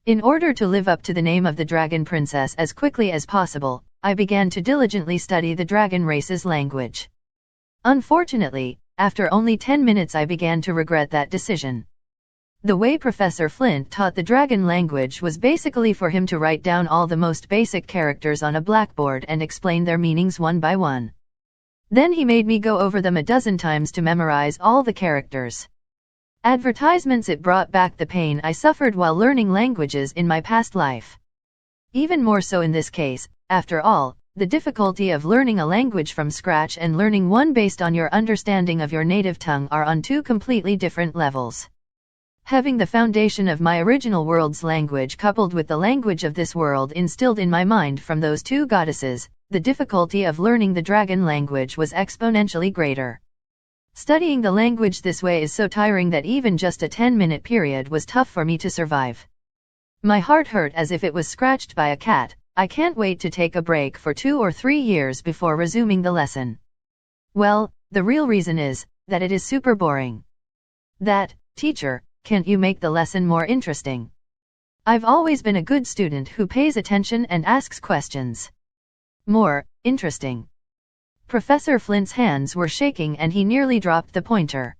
In order to live up to the name of the Dragon Princess as quickly as possible, I began to diligently study the dragon race's language. Unfortunately, after only 10 minutes I began to regret that decision. The way Professor Flint taught the dragon language was basically for him to write down all the most basic characters on a blackboard and explain their meanings one by one. Then he made me go over them a dozen times to memorize all the characters. Advertisements. It brought back the pain I suffered while learning languages in my past life. Even more so in this case. After all, the difficulty of learning a language from scratch and learning one based on your understanding of your native tongue are on two completely different levels. Having the foundation of my original world's language coupled with the language of this world instilled in my mind from those two goddesses, the difficulty of learning the dragon language was exponentially greater. Studying the language this way is so tiring that even just a 10-minute period was tough for me to survive. My heart hurt as if it was scratched by a cat. I can't wait to take a break for 2 or 3 years before resuming the lesson. Well, the real reason is that it is super boring. Teacher, can't you make the lesson more interesting? I've always been a good student who pays attention and asks questions. More interesting. Professor Flint's hands were shaking and he nearly dropped the pointer.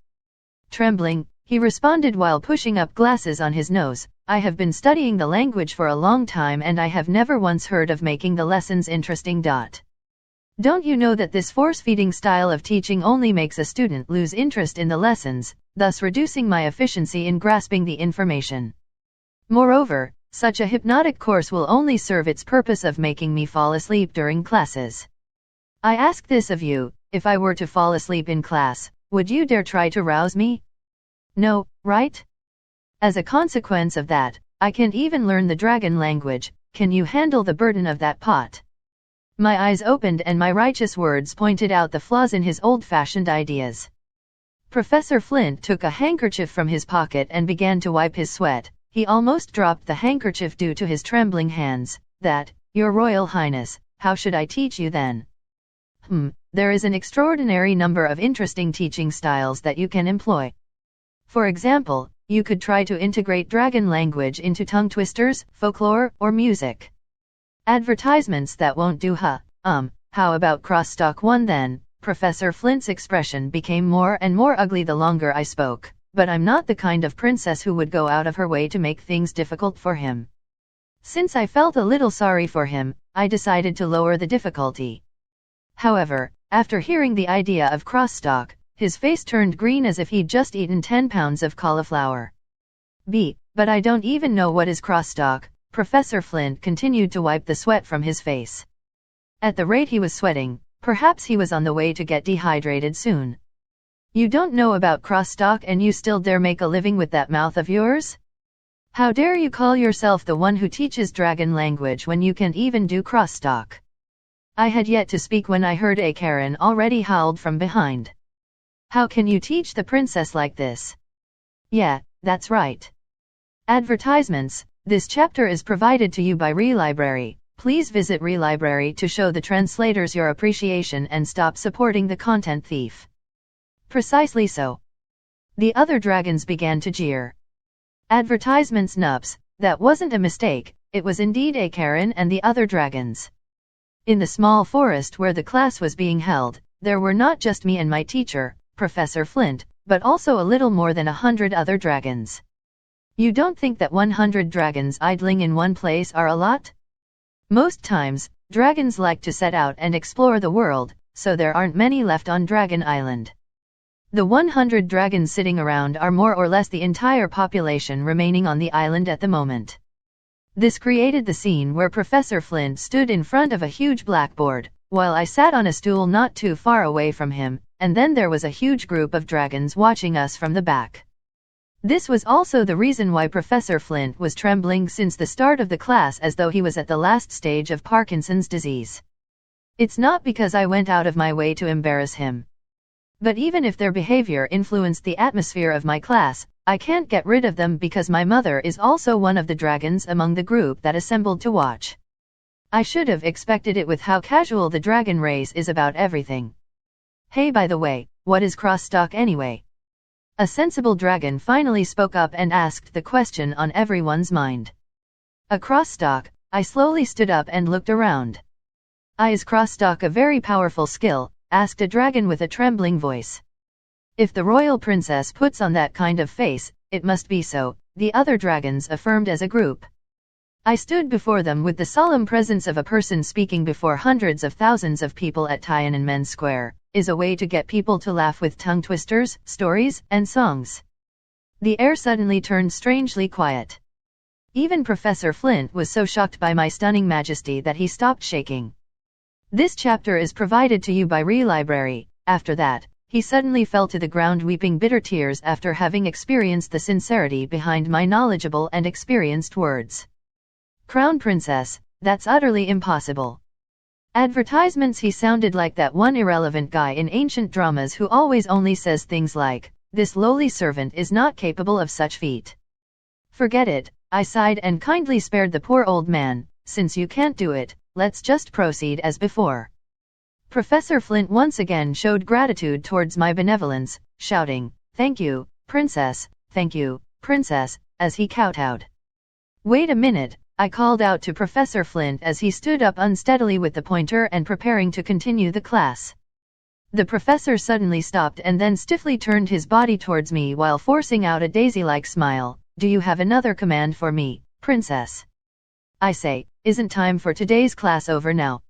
Trembling, he responded while pushing up glasses on his nose, I have been studying the language for a long time and I have never once heard of making the lessons interesting. Don't you know that this force-feeding style of teaching only makes a student lose interest in the lessons, thus reducing my efficiency in grasping the information? Moreover, such a hypnotic course will only serve its purpose of making me fall asleep during classes. I ask this of you, if I were to fall asleep in class, would you dare try to rouse me? No, right? As a consequence of that, I can't even learn the dragon language. Can you handle the burden of that pot? My eyes opened and my righteous words pointed out the flaws in his old-fashioned ideas. Professor Flint took a handkerchief from his pocket and began to wipe his sweat. He almost dropped the handkerchief due to his trembling hands. Your Royal Highness, how should I teach you then? There is an extraordinary number of interesting teaching styles that you can employ. For example, you could try to integrate dragon language into tongue twisters, folklore, or music. Advertisements that won't do. How about crosstalk one then? Professor Flint's expression became more and more ugly the longer I spoke, but I'm not the kind of princess who would go out of her way to make things difficult for him. Since I felt a little sorry for him, I decided to lower the difficulty. However, after hearing the idea of crosstalk, his face turned green as if he'd just eaten 10 pounds of cauliflower. But I don't even know what is crosstalk. Professor Flint continued to wipe the sweat from his face. At the rate he was sweating, perhaps he was on the way to get dehydrated soon. You don't know about crosstalk and you still dare make a living with that mouth of yours? How dare you call yourself the one who teaches dragon language when you can't even do crosstalk? I had yet to speak when I heard a Karen already howled from behind. How can you teach the princess like this? Yeah, that's right. Advertisements. This chapter is provided to you by Relibrary. Please visit Relibrary to show the translators your appreciation and stop supporting the content thief. Precisely so. The other dragons began to jeer. Advertisements nups, that wasn't a mistake, it was indeed a Karen and the other dragons. In the small forest where the class was being held, there were not just me and my teacher, Professor Flint, but also a little more than 100 other dragons. You don't think that 100 dragons idling in one place are a lot? Most times, dragons like to set out and explore the world, so there aren't many left on Dragon Island. The 100 dragons sitting around are more or less the entire population remaining on the island at the moment. This created the scene where Professor Flint stood in front of a huge blackboard, while I sat on a stool not too far away from him, and then there was a huge group of dragons watching us from the back. This was also the reason why Professor Flint was trembling since the start of the class as though he was at the last stage of Parkinson's disease. It's not because I went out of my way to embarrass him. But even if their behavior influenced the atmosphere of my class, I can't get rid of them because my mother is also one of the dragons among the group that assembled to watch. I should have expected it with how casual the dragon race is about everything. Hey, by the way, what is crosstalk anyway? A sensible dragon finally spoke up and asked the question on everyone's mind. A crosstalk, I slowly stood up and looked around. Is crosstalk a very powerful skill? Asked a dragon with a trembling voice. If the royal princess puts on that kind of face, it must be so, the other dragons affirmed as a group. I stood before them with the solemn presence of a person speaking before hundreds of thousands of people at Tiananmen Square, is a way to get people to laugh with tongue twisters, stories, and songs. The air suddenly turned strangely quiet. Even Professor Flint was so shocked by my stunning majesty that he stopped shaking. This chapter is provided to you by Relibrary. After that, he suddenly fell to the ground weeping bitter tears after having experienced the sincerity behind my knowledgeable and experienced words. Crown Princess, that's utterly impossible. Advertisements. He sounded like that one irrelevant guy in ancient dramas who always only says things like, this lowly servant is not capable of such feat. Forget it, I sighed and kindly spared the poor old man. Since you can't do it, let's just proceed as before. Professor Flint once again showed gratitude towards my benevolence, shouting, thank you, Princess, as he kowtowed. Wait a minute, I called out to Professor Flint as he stood up unsteadily with the pointer and preparing to continue the class. The professor suddenly stopped and then stiffly turned his body towards me while forcing out a daisy-like smile. Do you have another command for me, Princess? I say, isn't time for today's class over now?